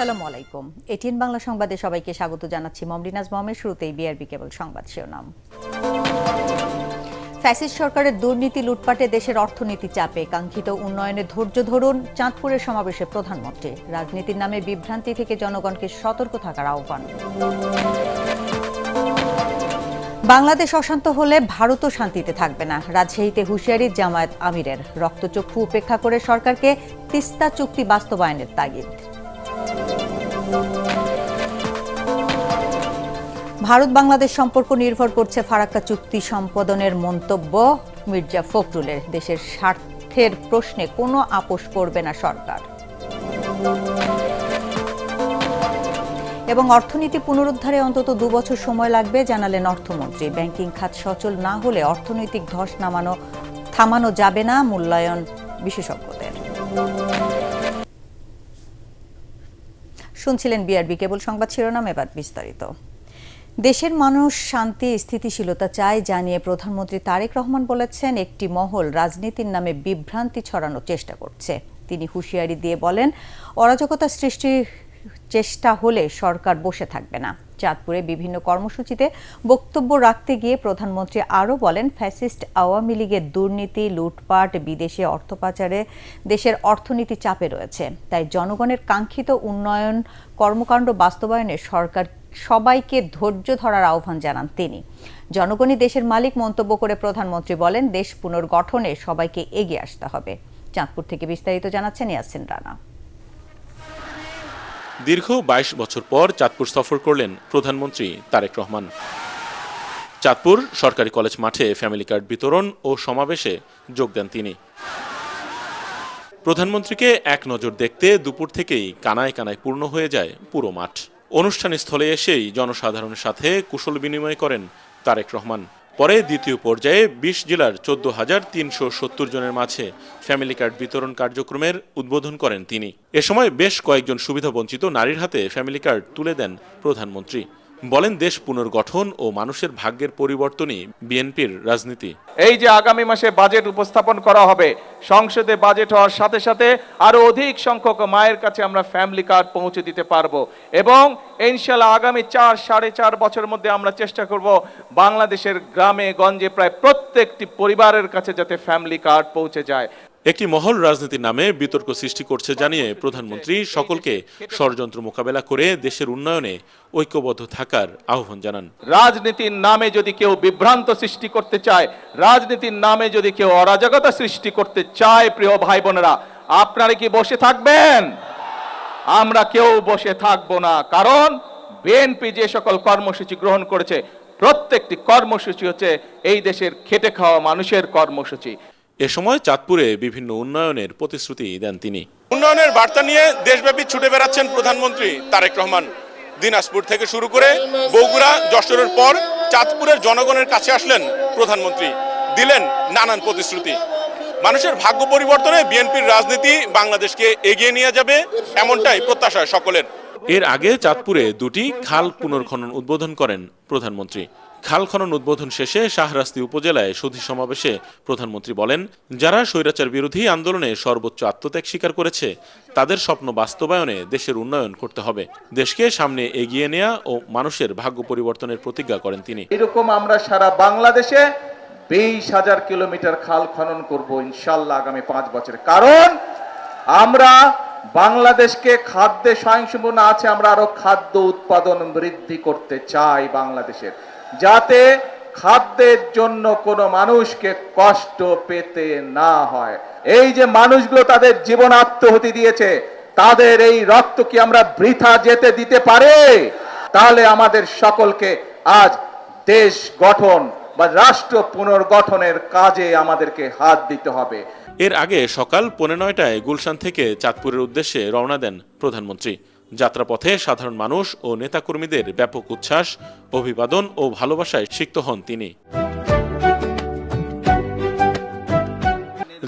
আসসালামু আলাইকুম। এটিএন বাংলা সংবাদে সবাইকে স্বাগত জানাচ্ছি। মমরিনাজ মমের শুরুতেই বিআরবি কেবল সংবাদ শিরোনাম। ফ্যাসিস্ট সরকারের দুর্নীতি লুটপাটে দেশের অর্থনীতি চাপে, কাঙ্ক্ষিত উন্নয়নে ধৈর্য ধরুন। চাঁদপুরের সমাবেশে প্রধানমন্ত্রী। রাজনীতির নামে বিভ্রান্তি থেকে জনগণকে সতর্ক থাকার আহ্বান। বাংলাদেশ অশান্ত হলে ভারতও শান্তিতে থাকবে না, রাজশাহীতে হুঁশিয়ারি জামায়াত আমিরের। রক্তচক্ষু উপেক্ষা করে সরকারকে তিস্তা চুক্তি বাস্তবায়নের তাগিদ। ভারত বাংলাদেশ সম্পর্ক নির্ভর করছে ফারাক্কা চুক্তি সম্পাদনের মন্তব্য মির্জা ফখরুলের। দেশের স্বার্থের প্রশ্নে কোনো আপোষ করবে না সরকার। এবং অর্থনীতি পুনরুদ্ধারে অন্তত 2 বছর সময় লাগবে জানালেন অর্থমন্ত্রী। ব্যাংকিং খাত সচল না হলে অর্থনৈতিক ধস থামানো যাবে না, মূল্যায়ন বিশেষজ্ঞদের। শুনছিলেন বিআরবি কেবল সংবাদ শিরোনাম, এবার বিস্তারিত। দেশের মানুষ শান্তি স্থিতিশীলতা চায় জানিয়ে প্রধানমন্ত্রী তারেক রহমান বলেছেন, একটি মহল রাজনীতির নামে বিভ্রান্তি ছড়ানোর চেষ্টা করছে। তিনি হুঁশিয়ারি দিয়ে বলেন, অরাজকতা সৃষ্টির চেষ্টা হলে সরকার বসে থাকবে না। চাঁদপুরে বিভিন্ন কর্মসূচিতে বক্তব্য রাখতে গিয়ে প্রধানমন্ত্রী আরও বলেন, ফ্যাসিস্ট আওয়ামী লীগের দুর্নীতি, লুটপাট, বিদেশে অর্থ পাচারে দেশের অর্থনীতি চাপে রয়েছে। তাই জনগণের কাঙ্ক্ষিত উন্নয়ন কর্মকাণ্ড বাস্তবায়নে সরকার সবাইকে ধৈর্য ধরার আহ্বান জানান তিনি। জনগণই দেশের মালিক মন্তব্য করে প্রধানমন্ত্রী বলেন, দেশ পুনর্গঠনে সবাইকে এগিয়ে আসতে হবে। চাঁদপুর থেকে বিস্তারিত জানাচ্ছেন ইয়াসিন রানা। দীর্ঘ 22 বছর পর চাঁদপুর সফর করলেন প্রধানমন্ত্রী তারেক রহমান। চাঁদপুর সরকারি কলেজ মাঠে ফ্যামিলি কার্ড বিতরণ ও সমাবেশে যোগ দেন তিনি। প্রধানমন্ত্রীকে এক নজর দেখতে দুপুর থেকেই কানায় কানায় পূর্ণ হয়ে যায় পুরো মাঠ। অনুষ্ঠান স্থলে এসেই জনসাধারণের সাথে কুশল বিনিময় করেন তারেক রহমান। পরে দ্বিতীয় পর্যায়ে 20 জেলার 14,370 জনের মাঝে ফ্যামিলি কার্ড বিতরণ কার্যক্রমের উদ্বোধন করেন তিনি। এ সময় বেশ কয়েকজন সুবিধাবঞ্চিত নারীর হাতে ফ্যামিলি কার্ড তুলে দেন প্রধানমন্ত্রী। বলেন, দেশ পুনর্গঠন ও মানুষের ভাগ্যের পরিবর্তনই বিএনপির রাজনীতি। এই যে আগামী মাসে বাজেট উপস্থাপন করা হবে, সংসদে বাজেট হওয়ার সাথে সাথে আরো অধিক সংখ্যক মায়ের কাছে আমরা ফ্যামিলি কার্ড পৌঁছে দিতে পারবো এবং ইনশাআল্লাহ আগামী 4-4.5 বছরের মধ্যে আমরা চেষ্টা করব বাংলাদেশের গ্রামে গঞ্জে প্রায় প্রত্যেকটি পরিবারের কাছে যাতে ফ্যামিলি কার্ড পৌঁছে যায়। একটি মহল রাজনীতির নামে বিতর্ক সৃষ্টি করছে জানিয়ে প্রধানমন্ত্রী সকলকে ষড়যন্ত্র মোকাবেলা করে দেশের উন্নয়নে ঐক্যবদ্ধ থাকার আহ্বান জানান। রাজনীতির নামে যদি কেউ বিভ্রান্ত সৃষ্টি করতে চায়, রাজনীতির নামে যদি কেউ অরাজকতা সৃষ্টি করতে চায়, প্রিয় ভাই বোনেরা, আপনারা কি বসে থাকবেন? আমরা কেউ বসে থাকবো না। কারণ বিএনপি যে সকল কর্মসূচি গ্রহণ করেছে, প্রত্যেকটি কর্মসূচি হচ্ছে এই দেশের খেটে খাওয়া মানুষের কর্মসূচি। এ সময় চাঁদপুরে বিভিন্ন উন্নয়নের প্রতিশ্রুতি দেন তিনি। উন্নয়নের বার্তা নিয়ে দেশব্যাপী ছুটে বেড়াচ্ছেন প্রধানমন্ত্রী তারেক রহমান। দিনাজপুর থেকে শুরু করে বগুড়া, যশোরের পর চাঁদপুরের জনগণের কাছে আসলেন প্রধানমন্ত্রী, দিলেন নানান প্রতিশ্রুতি। মানুষের ভাগ্য পরিবর্তনে বিএনপির রাজনীতি বাংলাদেশকে এগিয়ে নিয়ে যাবে, এমনটাই প্রত্যাশা সকলের। এর আগে চাঁদপুরে 2টি খাল পুনর্খনন উদ্বোধন করেন প্রধানমন্ত্রী। খাল খনন উদ্বোধন শেষে শাহরাস্তি উপজেলায় সুধী সমাবেশে প্রধানমন্ত্রী বলেন, যারা স্বৈরাচার বিরোধী আন্দোলনে সর্বোচ্চ আত্মত্যাগ স্বীকার করেছে, তাদের স্বপ্ন বাস্তবায়নে দেশের উন্নয়ন করতে হবে। দেশকে সামনে এগিয়ে নেওয়া ও মানুষের ভাগ্য পরিবর্তনের প্রতিজ্ঞা করেন তিনি। এরকম আমরা সারা বাংলাদেশে 20,000 কিলোমিটার খাল খনন করব ইনশাআল্লাহ আগামী 5 বছরে। কারণ আমরা বাংলাদেশকে খাদ্যে স্বয়ংসম্পূর্ণ আছে, আমরা আরো খাদ্য উৎপাদন বৃদ্ধি করতে চাই বাংলাদেশের, যাতে খাদ্যের জন্য কোনো মানুষকে কষ্ট পেতে না হয়। এই যে মানুষগুলো তাদের জীবন আত্মহতি দিয়েছে, তাদের এই রক্ত কি আমরা বৃথা যেতে দিতে পারে? তাহলে আমাদের সকলকে আজ দেশ গঠন বা রাষ্ট্র পুনর্গঠনের কাজে আমাদেরকে হাত দিতে হবে। এর আগে সকাল 9:15টায় গুলশান থেকে চাঁদপুরের উদ্দেশ্যে রওনা দেন প্রধানমন্ত্রী। যাত্রাপথে সাধারণ মানুষ ও নেতাকর্মীদের ব্যাপক উচ্ছ্বাস, অভিবাদন ও ভালোবাসায় সিক্ত হন তিনি।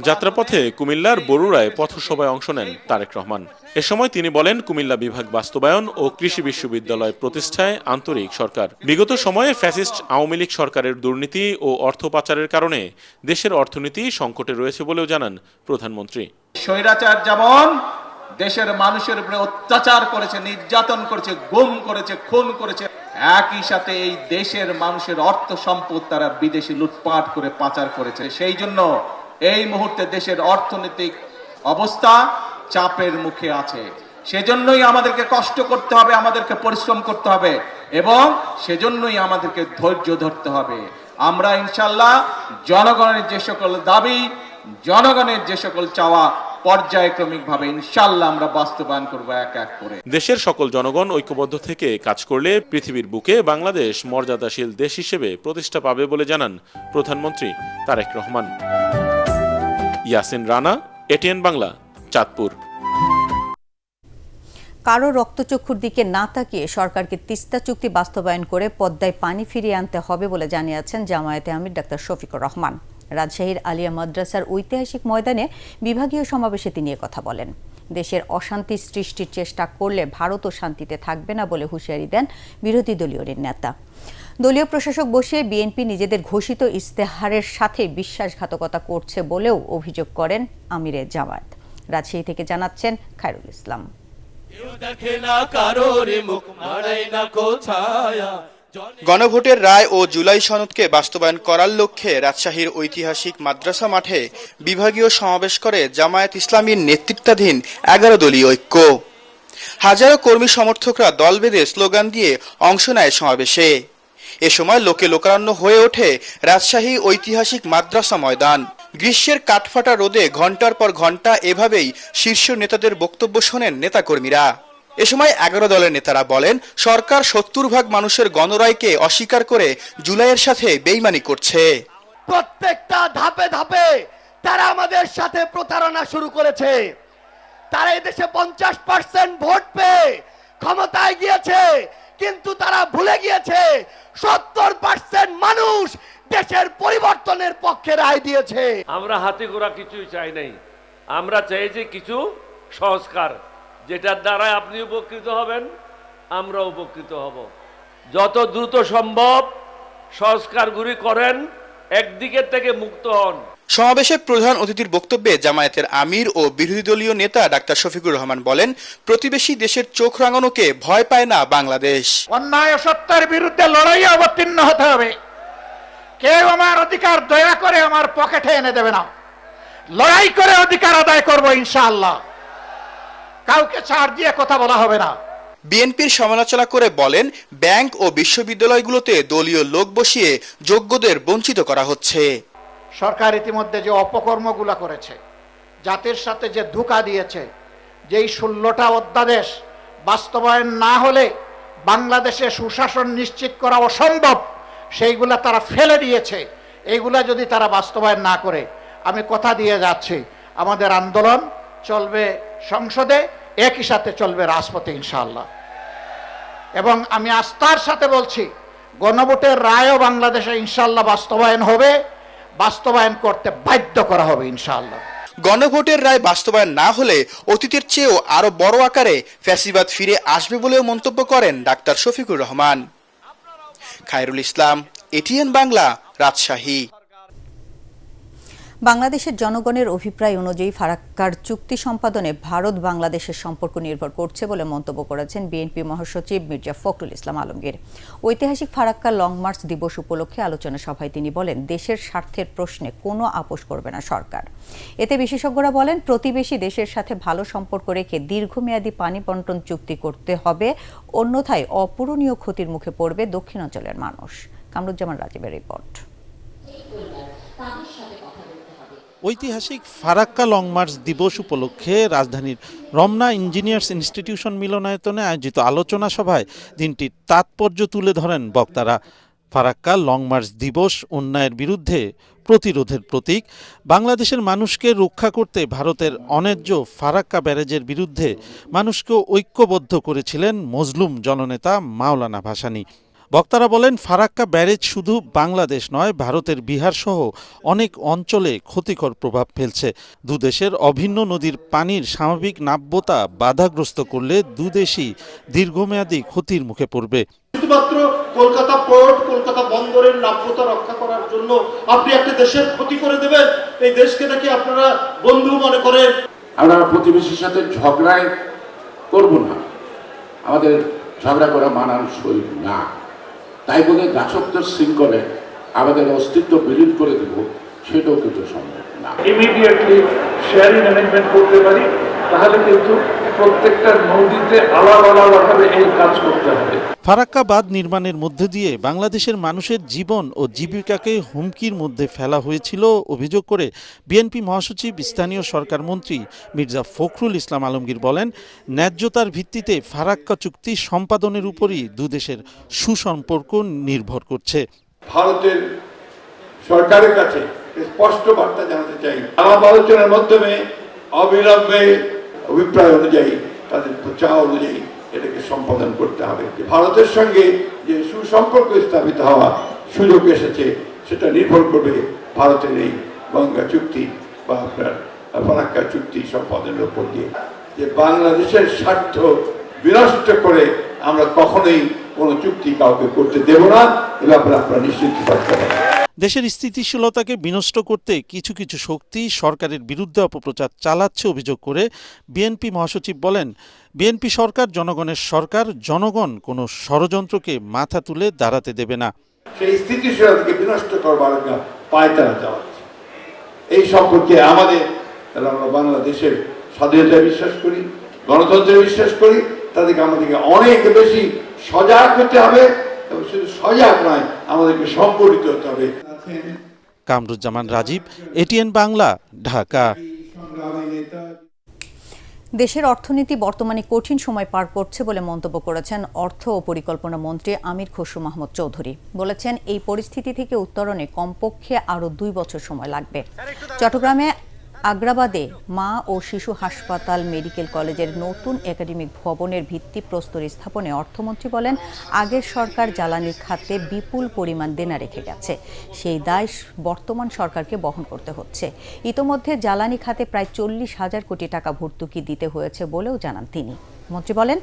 যাত্রাপথে কুমিল্লার বরুড়ায় পথসভায় অংশ নেন তারেক রহমান। এ সময় তিনি বলেন, কুমিল্লা বিভাগ বাস্তবায়ন ও কৃষি বিশ্ববিদ্যালয় প্রতিষ্ঠায় আন্তরিক সরকার। বিগত সময়ে ফ্যাসিস্ট আওয়ামী লীগ সরকারের দুর্নীতি ও অর্থ পাচারের কারণে দেশের অর্থনীতি সংকটে রয়েছে বলেও জানান প্রধানমন্ত্রী। স্বৈরাচার যেমন দেশের মানুষের উপরে অত্যাচার করেছে, নির্যাতন করেছে, গুম করেছে, খুন করেছে। একই সাথে এই দেশের মানুষের অর্থ সম্পদ তারা বিদেশে লুটপাট করে পাচার করেছে। সেই জন্য এই মুহূর্তে দেশের অর্থনৈতিক অবস্থা চাপের মুখে আছে। সেজন্যই আমাদেরকে কষ্ট করতে হবে, আমাদেরকে পরিশ্রম করতে হবে এবং সেজন্যই আমাদেরকে ধৈর্য ধরতে হবে। আমরা ইনশাল্লাহ জনগণের যে সকল দাবি, জনগণের যে সকল চাওয়া পর্যায়ক্রমিকভাবে ইনশাল্লাহ আমরা বাস্তবায়ন করব এক এক করে। দেশের সকল জনগণ ঐক্যবদ্ধ থেকে কাজ করলে পৃথিবীর বুকে বাংলাদেশ মর্যাদাশীল দেশ হিসেবে প্রতিষ্ঠা পাবে বলে জানান প্রধানমন্ত্রী তারেক রহমান। ইয়াসিন রানা, এটিএন বাংলা, চাঁদপুর। কারো রক্তচক্ষুর দিকে না তাকিয়ে সরকারকে তিস্তা চুক্তি বাস্তবায়ন করে পদ্মায় পানি ফিরিয়ে আনতে হবে বলে জানিয়েছেন জামায়াতে আমির ডাক্তার শফিকুর রহমান। রাজশাহীর আলিয়া মাদ্রাসার ঐতিহাসিক ময়দানে বিভাগীয় সমাবেশে তিনি কথা বলেন। দেশের অশান্তি সৃষ্টির চেষ্টা করলে ভারতও শান্তিতে থাকবে না বলে হুঁশিয়ারি দেন বিরোধী দলীয় নেতা। দলীয় প্রশাসক বসিয়ে বিএনপি নিজেদের ঘোষিত ইস্তেহারের সাথে বিশ্বাসঘাতকতা করছে বলেও অভিযোগ করেন আমিরের জামায়াত। রাজশাহী থেকে জানাচ্ছেন খায়রুল ইসলাম। গণভোটের রায় ও জুলাই সনদকে বাস্তবায়ন করার লক্ষ্যে রাজশাহীর ঐতিহাসিক মাদ্রাসা মাঠে বিভাগীয় সমাবেশ করে জামায়াত ইসলামীর নেতৃত্বাধীন 11 দলীয় ঐক্য। হাজারো কর্মী সমর্থকরা দল বেঁধে স্লোগান দিয়ে অংশ নেয় সমাবেশে। এ সময় লোকে লোকারণ্য হয়ে ওঠে রাজশাহী ঐতিহাসিক মাদ্রাসা ময়দান। গ্রীষ্মের কাঠফাটা রোদে ঘন্টার পর ঘন্টা এভাবেই শীর্ষ নেতাদের বক্তব্য শোনেন নেতাকর্মীরা। এ সময় 11 দলের নেতারা বলেন, সরকার 70% মানুষের গণরায়কে অস্বীকার করে জুলাইয়ের সাথে বেইমানি করছে। প্রত্যেকটা ধাপে ধাপে তারা আমাদের সাথে প্রতারণা শুরু করেছে। তারা এদেশে 50% ভোট পেয়ে ক্ষমতায় গিয়েছে, কিন্তু তারা ভুলে গিয়েছে 70% মানুষ দেশের পরিবর্তনের পক্ষে রায় দিয়েছে। আমরা হাতে গোড়া কিছুই চাই নাই, আমরা চাইছি কিছু সংস্কার, যেটার দ্বারা আপনি উপকৃত হবেন, আমরা উপকৃত হব। যত দ্রুত সম্ভব সংস্কারগুলি করেন, একদিকে থেকে মুক্ত হন। সমাবেশে প্রধান অতিথির বক্তব্যে জামায়াতের আমির ও বিরোধী দলীয় নেতা ডাক্তার শফিকুর রহমান বলেন, প্রতিবেশী দেশের চোখ রাঙানোকে ভয় পায় না বাংলাদেশ। অন্যায় সত্যের বিরুদ্ধে লড়াইয়ে অবতীর্ণ হতে হবে। কেউ আমার অধিকার দয়া করে আমার পকেটে এনে দেবে না। লড়াই করে অধিকার আদায় করব ইনশাআল্লাহ। কাউকে ছাড় দিয়ে কথা বলা হবে না। বিএনপির সমালোচনা করে বলেন, ব্যাংক ও বিশ্ববিদ্যালয়গুলোতে দলীয় লোক বসিয়ে যোগ্যদের বঞ্চিত করা হচ্ছে। সরকার ইতিমধ্যে যে অপকর্মগুলো করেছে, জাতির সাথে যে ধোঁকা দিয়েছে, যেই 16টা অধ্যাদেশ বাস্তবায়ন না হলে বাংলাদেশে সুশাসন নিশ্চিত করা অসম্ভব, সেইগুলা তারা ফেলে দিয়েছে। এইগুলা যদি তারা বাস্তবায়ন না করে, আমি কথা দিয়ে যাচ্ছি, আমাদের আন্দোলন চলবে সংসদে, একই সাথে চলবে রাজপথে ইনশাআল্লাহ। এবং আমি আস্থার সাথে বলছি, গণভোটের রায়ও বাংলাদেশে ইনশাআল্লাহ বাস্তবায়ন হবে, বাস্তবায়ন করতে বাধ্য করা হবে ইনশাআল্লাহ। গণভোটের রায় বাস্তবায়ন না হলে অতীতের চেয়েও আরো বড় আকারে ফ্যাসিবাদ ফিরে আসবে বলেও মন্তব্য করেন ডাক্তার শফিকুর রহমান। খায়রুল ইসলাম, এটিএন বাংলা, রাজশাহী। বাংলাদেশের জনগণের অভিপ্রায় অনুযায়ী ফারাক্কার চুক্তি সম্পাদনে ভারত বাংলাদেশের সম্পর্ক নির্ভর করছে বলে মন্তব্য করেছেন বিএনপি মহাসচিব মির্জা ফখরুল ইসলাম আলমগীর। ঐতিহাসিক ফারাক্কা লং মার্চ দিবস উপলক্ষে আলোচনা সভায় তিনি বলেন, দেশের স্বার্থের প্রশ্নে কোনো আপোষ করবে না সরকার। এতে বিশেষজ্ঞরা বলেন, প্রতিবেশী দেশের সাথে ভালো সম্পর্ক রেখে দীর্ঘমেয়াদী পানি বন্টন চুক্তি করতে হবে, অন্যথায় অপূরণীয় ক্ষতির মুখে পড়বে দক্ষিণাঞ্চলের মানুষ। কামরুজ্জামান রাজীবের রিপোর্ট। ঐতিহাসিক ফারাক্কা লং মার্চ দিবস উপলক্ষে রাজধানীর রমনা ইঞ্জিনিয়ার্স ইনস্টিটিউশন মিলনায়তনে আয়োজিত আলোচনা সভায় দিনটির তাৎপর্য তুলে ধরেন বক্তারা। ফারাক্কা লং মার্চ দিবস অন্যায়ের বিরুদ্ধে প্রতিরোধের প্রতীক। বাংলাদেশের মানুষকে রক্ষা করতে ভারতের অন্যায্য ফারাক্কা ব্যারেজের বিরুদ্ধে মানুষকে ঐক্যবদ্ধ করেছিলেন মজলুম জননেতা মাওলানা ভাসানী। বক্তারা বলেন, ফারাক্কা ব্যারেজ শুধু বাংলাদেশ নয়, ভারতের বিহার সহ অনেক অঞ্চলে ক্ষতিকর প্রভাব ফেলছে। দুদেশের অভিন্ন নদীর পানির স্বাভাবিক নাব্যতা বাধাগ্রস্ত করলে দুদেশই দীর্ঘমেয়াদী ক্ষতির মুখে পড়বে। শুধুমাত্র কলকাতা পোর্ট, কলকাতা বন্দরের নাব্যতা রক্ষা করার জন্য আপনি একটা দেশের ক্ষতি করে দেবেন? এই দেশকে নাকি আপনারা বন্ধু মনে করেন? আমরা প্রতিবেশীর সাথে ঝগড়ায় করব না, আমাদের ঝগড়া করা মানানসই না। তাই বলে দাসত্ব শৃঙ্খলে আমাদের অস্তিত্ব বিলীন করে দেব, সেটাও কিন্তু সম্ভব না। ইমিডিয়েটলি শেয়ারিং অ্যারেঞ্জমেন্ট করতে পারি, তাহলে কিন্তু প্রত্যেকটা নদীতে আলাদা আলাদাভাবে এই কাজ করতে হবে। ফারাক্কা বাঁধ নির্মাণের মধ্য দিয়ে বাংলাদেশের মানুষের জীবন ও জীবিকাকে হুমকির মধ্যে ফেলা হয়েছিল অভিযোগ করে বিএনপি মহাসচিব স্থানীয় সরকার মন্ত্রী মির্জা ফখরুল ইসলাম আলমগীর বলেন, ন্যায্যতার ভিত্তিতে ফারাক্কা চুক্তি সম্পাদনের উপরই দুদেশের সুসম্পর্ক নির্ভর করছে। ভারতের সরকারের কাছে স্পষ্ট বার্তা জানাতে চাই, আলাপ আলোচনার মাধ্যমে অবিলম্বে অভিপ্রায় অনুযায়ী তাদের চাওয়া অনুযায়ী এটাকে সম্পাদন করতে হবে। ভারতের সঙ্গে যে সুসম্পর্ক স্থাপিত হওয়া সুযোগ এসেছে, সেটা নির্ভর করবে ভারতের এই গঙ্গা চুক্তি বা আপনার ফারাক্কা চুক্তি সম্পাদনের উপর দিয়ে। যে বাংলাদেশের স্বার্থ বিনষ্ট করে আমরা কখনোই কোনো চুক্তি কাউকে করতে দেব না, এ ব্যাপারে আপনারা নিশ্চিত থাকতে পারেন। দেশের স্থিতিশীলতাকে বিনষ্ট করতে কিছু কিছু শক্তি সরকারের বিরুদ্ধে অপপ্রচার চালাচ্ছে অভিযোগ করে বিএনপি মহাসচিব বলেন, বিএনপি সরকার জনগণের সরকার, জনগণ কোনো ষড়যন্ত্রকে মাথা তুলে দাঁড়াতে দেবে না। সেই স্থিতিশীলতাকে বিনষ্ট করবার পায়তারা চালাচ্ছে। এই সম্পর্কে আমরা বাংলাদেশের স্বাধীনতায় বিশ্বাস করি, গণতন্ত্রে বিশ্বাস করি, তাদেরকে আমাদেরকে অনেক বেশি সজাগ হতে হবে, এবং শুধু সজাগ নয়, আমাদেরকে সংগঠিত হতে হবে। কামরুজ্জামান রাজীব, এটিএন বাংলা, ঢাকা। দেশের অর্থনীতি বর্তমানে কঠিন সময় পার করছে বলে মন্তব্য করেছেন অর্থ ও পরিকল্পনা মন্ত্রী আমির খসরু মাহমুদ চৌধুরী। বলেছেন, এই পরিস্থিতি থেকে উত্তরণে কমপক্ষে আরও 2 বছর সময় লাগবে। চট্টগ্রামে আগ্রাবাদে মা ও শিশু হাসপাতাল মেডিকেল কলেজের নতুন একাডেমিক ভবনের ভিত্তিপ্রস্তর স্থাপনে অর্থমন্ত্রী বলেন, আগের সরকার জ্বালানি খাতে বিপুল পরিমাণ দেনা রেখে গেছে, সেই দায় বর্তমান সরকারকে বহন করতে হচ্ছে। ইতোমধ্যে জ্বালানি খাতে প্রায় 40,000 কোটি টাকা ভর্তুকি দিতে হয়েছে বলেও জানান তিনি। মন্ত্রী বলেন,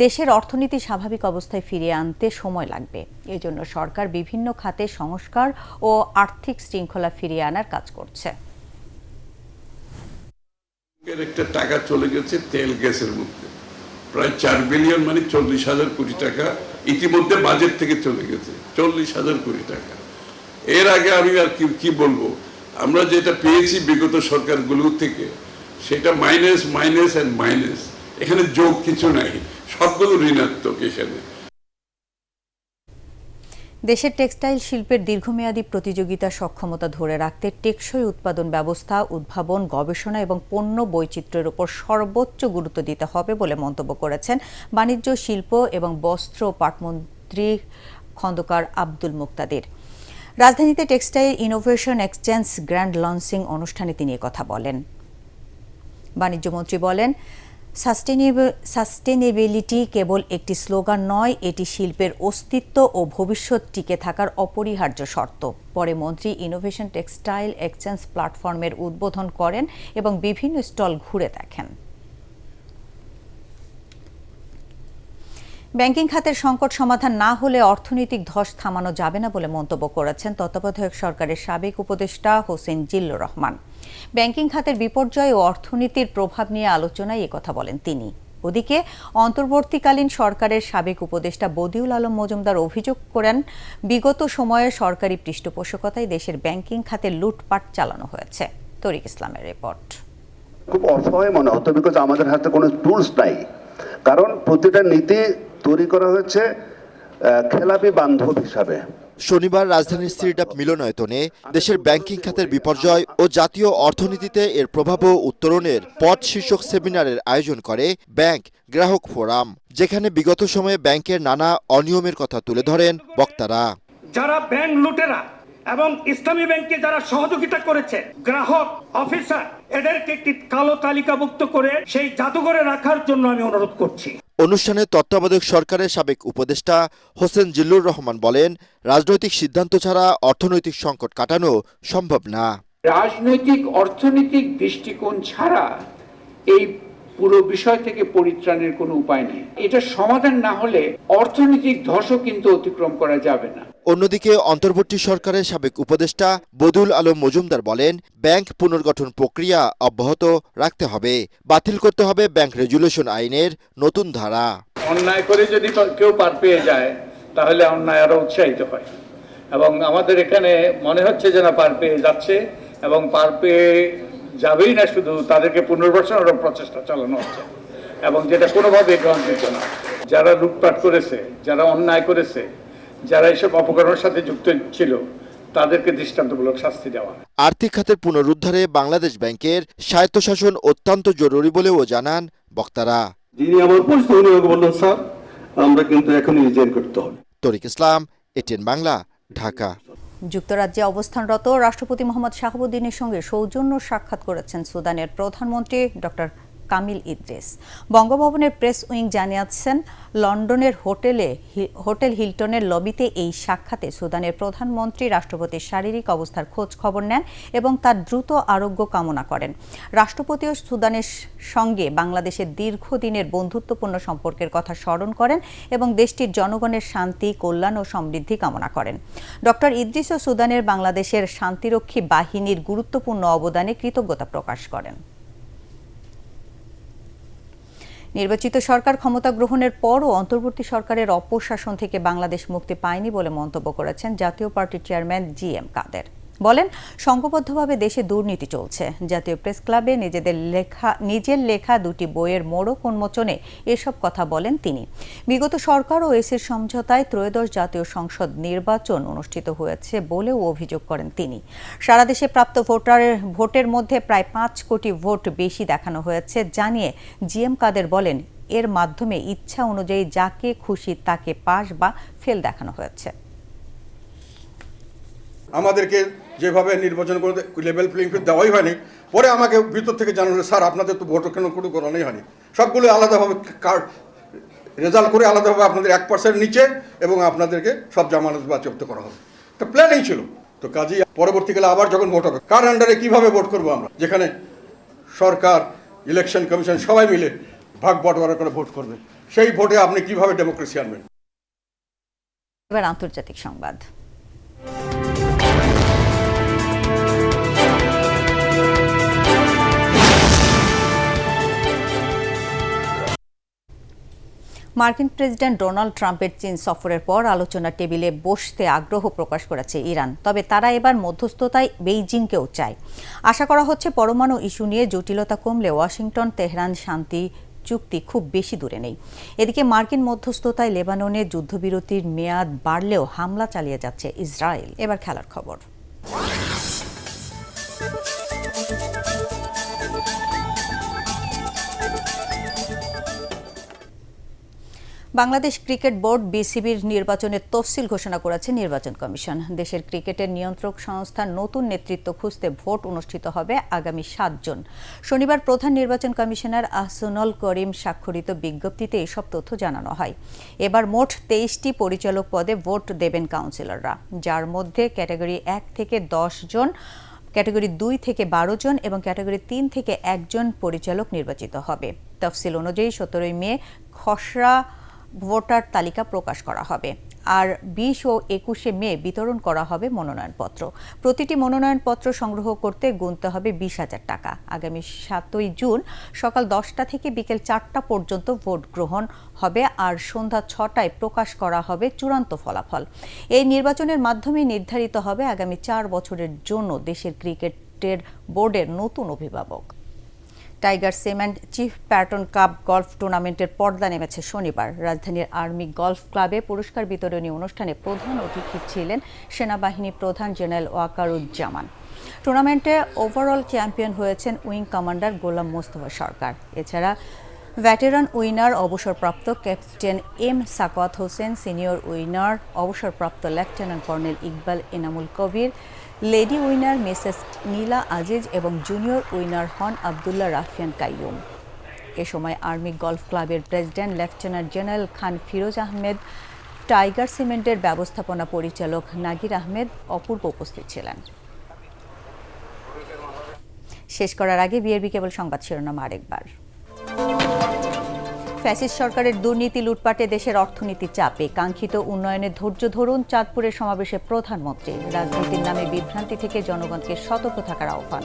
দেশের অর্থনীতি স্বাভাবিক অবস্থায় ফিরিয়ে আনতে সময় লাগবে, এজন্য সরকার বিভিন্ন খাতে সংস্কার ও আর্থিক শৃঙ্খলা ফিরিয়ে আনার কাজ করছে। একটা টাকা চলে গেছে তেল গ্যাসের মধ্যে, প্রায় 4 বিলিয়ন, মানে 40,000 কোটি টাকা ইতিমধ্যে বাজেট থেকে চলে গেছে, 40,000 কোটি টাকা। এর আগে আমি আর কি বলবো, আমরা যেটা পেয়েছি বিগত সরকারগুলো থেকে, সেটা মাইনাস মাইনাস এন্ড মাইনাস, এখানে যোগ কিছু নাই, সবগুলো ঋণাত্মক। এখানে দেশের টেক্সটাইল শিল্পের দীর্ঘমেয়াদী প্রতিযোগিতা সক্ষমতা ধরে রাখতে টেকসই উৎপাদন ব্যবস্থা, উদ্ভাবন, গবেষণা এবং পণ্য বৈচিত্র্যের উপর সর্বোচ্চ গুরুত্ব দিতে হবে বলে মন্তব্য করেছেন বাণিজ্য, শিল্প এবং বস্ত্র ও পাটমন্ত্রী খন্দকার আব্দুল মুক্তাদির। রাজধানীতে textile innovation exchange grand launching অনুষ্ঠানে তিনি কথা বলেন। বাণিজ্যমন্ত্রী বলেন, সাস্টেনেবিলিটি কেবল একটি স্লোগান নয়, এটি শিল্পের অস্তিত্ব ও ভবিষ্যৎ টিকে থাকার অপরিহার্য শর্ত। পরে মন্ত্রী ইনোভেশন টেক্সটাইল এক্সচেঞ্জ প্ল্যাটফর্মের উদ্বোধন করেন এবং বিভিন্ন স্টল ঘুরে দেখেন। ব্যাংকিং খাতের সংকট সমাধান না হলে অর্থনৈতিক ধস থামানো যাবে না বলে মন্তব্য করেছেন তত্ত্বাবধায়ক সরকারের সাবেক উপদেষ্টা হোসেন জিল্লুর রহমান। ব্যাংকিং খাতের বিপর্যয় ও অর্থনীতির প্রভাব নিয়ে আলোচনায় একথা বলেন তিনি। ওদিকে অন্তর্বর্তীকালীন সরকারের সাবেক উপদেষ্টা বদিউল আলম মজুমদার অভিযোগ করেন, বিগত সময়ে সরকারি পৃষ্ঠপোষকতায় দেশের ব্যাংকিং খাতে লুটপাট চালানো হয়েছে। তরিক ইসলামের রিপোর্ট। খুব অসহায় মনে হতো, বিকজ আমাদের হাতে কোনো টুলস নাই, কারণ প্রতিটা নীতি তৈরি করা হয়েছে খেলাপি বান্ধব হিসাবে। শনিবার রাজধানীর সিরডাপ মিলনায়তনে দেশের ব্যাংকিং খাতের বিপর্যয় ও জাতীয় অর্থনীতিতে এর প্রভাব ও উত্তরণের পথ শীর্ষক সেমিনারের আয়োজন করে ব্যাংক গ্রাহক ফোরাম, যেখানে বিগত সময়ে ব্যাংকের নানা অনিয়মের কথা তুলে ধরেন বক্তারা। যারা ব্যাংক লুটেরা এবং ইসলামী ব্যাংকে যারা সহযোগিতা করেছে, গ্রাহক অফিসার, এদেরকে একটি কালো তালিকাভুক্ত করে সেই জাদুঘরে রাখার জন্য আমি অনুরোধ করছি। অনুষ্ঠানে তত্ত্বাবধায়ক সরকারের সাবেক উপদেষ্টা হোসেন জিল্লুর রহমান বলেন, রাজনৈতিক সিদ্ধান্ত ছাড়া অর্থনৈতিক সংকট কাটানো সম্ভব না। রাজনৈতিক অর্থনৈতিক দৃষ্টিকোণ ছাড়া এই পুরো বিষয় থেকে পরিত্রাণের কোনো উপায় নেই। এটা সমাধান না হলে অর্থনৈতিক ধসও কিন্তু অতিক্রম করা যাবে না। অন্যদিকে অন্তর্বর্তী সরকারের সাবেক উপদেষ্টা বদিউল আলম মজুমদার বলেন, ব্যাংক পুনর্গঠন প্রক্রিয়া অব্যাহত রাখতে হবে, বাতিল করতে হবে ব্যাংক রেজুলেশন আইনের নতুন ধারা। অন্যায় করে যদি কেউ পার পেয়ে যায় তাহলে অন্যায় আরো উৎসাহিত হয়, এবং আমাদের এখানে মনে হচ্ছে যে না পার পেয়ে যাচ্ছে, এবং পার পেয়ে যাবেই না, শুধু তাদেরকে পুনর্বাসনের প্রচেষ্টা চালানো হচ্ছে, এবং যেটা কোনোভাবে গ্রহণযোগ্য না। যারা লুটপাট করেছে, যারা অন্যায় করেছে, যারা এইসব অপকর্মের সাথে যুক্ত ছিল, তাদেরকে দৃষ্টান্তমূলক শাস্তি দেওয়া। আর্থিক খাতের পুনরুদ্ধারে বাংলাদেশ ব্যাংকের স্বায়ত্তশাসন অত্যন্ত জরুরি বলেও জানান বক্তারা। যিনি আমার পরিচিত উনি আমাকে বললেন, স্যার আমরা কিন্তু এখন রিজাইন করতে হবে। তরিক ইসলাম, এটিএন বাংলা, ঢাকা। যুক্তরাজ্যে অবস্থানরত রাষ্ট্রপতি মোহাম্মদ শাহাবুদ্দিনের সঙ্গে সৌজন্য সাক্ষাৎ করেছেন সুদানের প্রধানমন্ত্রী ডক্টর কামিল ইদ্রিস। বঙ্গভবনের প্রেস উইং জানিয়েছেন, লন্ডনের হোটেল হিলটনের লবিতে এই সাক্ষাতে সুদানের প্রধানমন্ত্রী রাষ্ট্রপতির শারীরিক অবস্থার খোঁজ খবর নেন এবং তার দ্রুত আরোগ্য কামনা করেন। রাষ্ট্রপতিও সুদানের সঙ্গে বাংলাদেশের দীর্ঘদিনের বন্ধুত্বপূর্ণ সম্পর্কের কথা স্মরণ করেন এবং দেশটির জনগণের শান্তি, কল্যাণ ও সমৃদ্ধি কামনা করেন। ডক্টর ইদ্রিসও সুদানের বাংলাদেশের শান্তিরক্ষী বাহিনীর গুরুত্বপূর্ণ অবদানে কৃতজ্ঞতা প্রকাশ করেন। নির্বাচিত সরকার ক্ষমতা গ্রহণের পরও অন্তর্বর্তী সরকারের অপশাসন থেকে বাংলাদেশ মুক্তি পায়নি বলে মন্তব্য করেছেন জাতীয় পার্টির চেয়ারম্যান জি.এম. কাদের। বলেন, সংঘবদ্ধভাবে দেশে দুর্নীতি চলছে। জাতীয় প্রেস ক্লাবে নিজের লেখা দুটি বইয়ের মোড়ক উন্মোচনে এসব কথা বলেন তিনি। বিগত সরকার ও এসির সমঝোতায় ত্রয়োদশ জাতীয় সংসদ নির্বাচন অনুষ্ঠিত হয়েছে বলেও অভিযোগ করেন তিনি। সারা দেশে প্রাপ্ত ভোটের মধ্যে প্রায় 5 কোটি ভোট বেশি দেখানো হয়েছে জানিয়ে জি.এম. কাদের বলেন, এর মাধ্যমে ইচ্ছা অনুযায়ী যাকে খুশি তাকে পাস বা ফেল দেখানো হয়েছে। আমাদেরকে যেভাবে নির্বাচন করে লেভেল প্লেইং ফিল্ড দেওয়াই হয়নি, পরে আমাকে ভিতর থেকে জানালো, স্যার আপনাদের তো ভোট কেন কোনো করানোই হয়নি, সবগুলো আলাদাভাবে রেজাল্ট করে আলাদাভাবে আপনাদের 1% নিচে এবং আপনাদেরকে সব জামানত বাজেয়াপ্ত করা হবে। তো প্ল্যানিং ছিল। তো কাজেই পরবর্তীকালে আবার যখন ভোট হবে, কার আন্ডারে কীভাবে ভোট করবো আমরা, যেখানে সরকার, ইলেকশন কমিশন সবাই মিলে ভাগ বটবারা করে ভোট করবে, সেই ভোটে আপনি কিভাবে ডেমোক্রেসি আনবেন। এবার আন্তর্জাতিক সংবাদ। মার্কিন প্রেসিডেন্ট ডোনাল্ড ট্রাম্পের চীন সফরের পর আলোচনার টেবিলে বসতে আগ্রহ প্রকাশ করেছে ইরান। তবে তারা এবার মধ্যস্থতায় বেইজিংকেও চায়। আশা করা হচ্ছে পরমাণু ইস্যু নিয়ে জটিলতা কমলে ওয়াশিংটন তেহরান শান্তি চুক্তি খুব বেশি দূরে নেই। এদিকে মার্কিন মধ্যস্থতায় লেবাননে যুদ্ধবিরতির মেয়াদ বাড়লেও হামলা চালিয়ে যাচ্ছে ইসরায়েল। এবার খেলার খবর। বাংলাদেশ ক্রিকেট বোর্ড বিসিবির নির্বাচনের তফসিল ঘোষণা করেছে নির্বাচন কমিশন। দেশের ক্রিকেটের নিয়ন্ত্রক সংস্থার নতুন নেতৃত্ব খুঁজতে ভোট অনুষ্ঠিত হবে আগামী 7 জুন। শনিবার প্রধান নির্বাচন কমিশনার আহসানুল করিম স্বাক্ষরিত বিজ্ঞপ্তিতে এসব তথ্য জানানো হয়। এবার মোট 23টি পরিচালক পদে ভোট দেবেন কাউন্সিলররা, যার মধ্যে ক্যাটাগরি 1 থেকে 10 জন, ক্যাটাগরি 2 থেকে 12 জন এবং ক্যাটাগরি 3 থেকে 1 জন পরিচালক নির্বাচিত হবে। তফসিল অনুযায়ী 17 মে খসড়া ভোটার তালিকা প্রকাশ করা হবে, আর 20 ও 21 মে বিতরণ করা হবে মনোনয়নপত্র। প্রতিটি মনোনয়নপত্র সংগ্রহ করতে গুনতে হবে 20,000 টাকা। আগামী 7 জুন সকাল 10টা থেকে বিকেল 4টা পর্যন্ত ভোট গ্রহণ হবে, আর সন্ধ্যা 6টায় প্রকাশ করা হবে চূড়ান্ত ফলাফল। এই নির্বাচনের মাধ্যমে নির্ধারিত হবে আগামী 4 বছরের জন্য দেশের ক্রিকেটের বোর্ডের নতুন অভিভাবক। Tiger cement chief Patton cup golf টুর্নামেন্টের পর্দা নেমেছে শনিবার। রাজধানীর আর্মি গলফ ক্লাবে পুরস্কার বিতরণী অনুষ্ঠানে প্রধান অতিথি ছিলেন সেনাবাহিনী প্রধান জেনারেল ওয়াকারুজ্জামান। টুর্নামেন্টে ওভারঅল চ্যাম্পিয়ন হয়েছেন উইং কমান্ডার গোলাম মোস্তফা সরকার। এছাড়া ভেটেরান উইনার অবসরপ্রাপ্ত captain M Sakhawat Hossain, senior winner অবসরপ্রাপ্ত lieutenant colonel Iqbal Enamul Kabir, lady winner Mrs Nila Aziz এবং জুনিয়র উইনার হন আবদুল্লাহ রাফিয়ান কাইয়ুম। এ সময় আর্মি গলফ ক্লাবের president lieutenant general Khan Firoz Ahmed, Tiger সিমেন্টের ব্যবস্থাপনা পরিচালক নাগির আহমেদ অপূর্ব উপস্থিত ছিলেন। শেষ করার আগে বিআরবি কেবল সংবাদ শিরোনাম আরেকবার। ফ্যাসিস্ট সরকারের দুর্নীতি লুটপাটে দেশের অর্থনীতি চাপে, কাঙ্ক্ষিত উন্নয়নের ধৈর্য ধরুন। চাঁদপুরের সমাবেশে প্রধানমন্ত্রী। রাজনীতির নামে বিভ্রান্তি থেকে জনগণকে সতর্ক থাকার আহ্বান।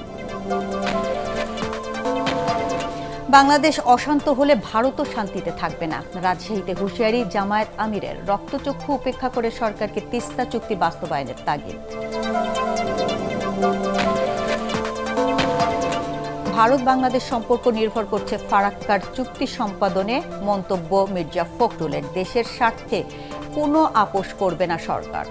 বাংলাদেশ অশান্ত হলে ভারতও শান্তিতে থাকবে না। রাজশাহীতে হুঁশিয়ারি জামায়াত আমিরের। রক্তচক্ষু উপেক্ষা করে সরকারকে তিস্তা চুক্তি বাস্তবায়নের তাগিদ। ভারত বাংলাদেশ সম্পর্ক নির্ভর করছে ফারাক্কার চুক্তি সম্পাদনে, মন্তব্য মির্জা ফখরুলের। দেশের স্বার্থে কোনো আপোষ করবে না সরকার।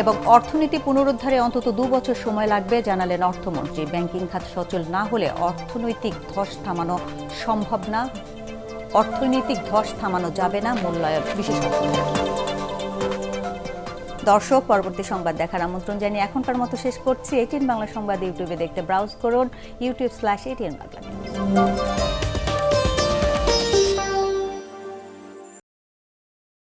এবং অর্থনীতি পুনরুদ্ধারে অন্তত 2 বছর সময় লাগবে জানালেন অর্থমন্ত্রী। ব্যাংকিং খাত সচল না হলে অর্থনৈতিক ধস থামানো সম্ভব না। অর্থনৈতিক ধস থামানো যাবে না, মূল্যায়ন বিশেষজ্ঞদের। দর্শক, পরবর্তী সংবাদ দেখার আমন্ত্রণ জানিয়ে এখনকার মতো শেষ করছি। ATN বাংলা সংবাদ ইউটিউবে দেখতে ব্রাউজ করুন youtube/ATN বাংলা।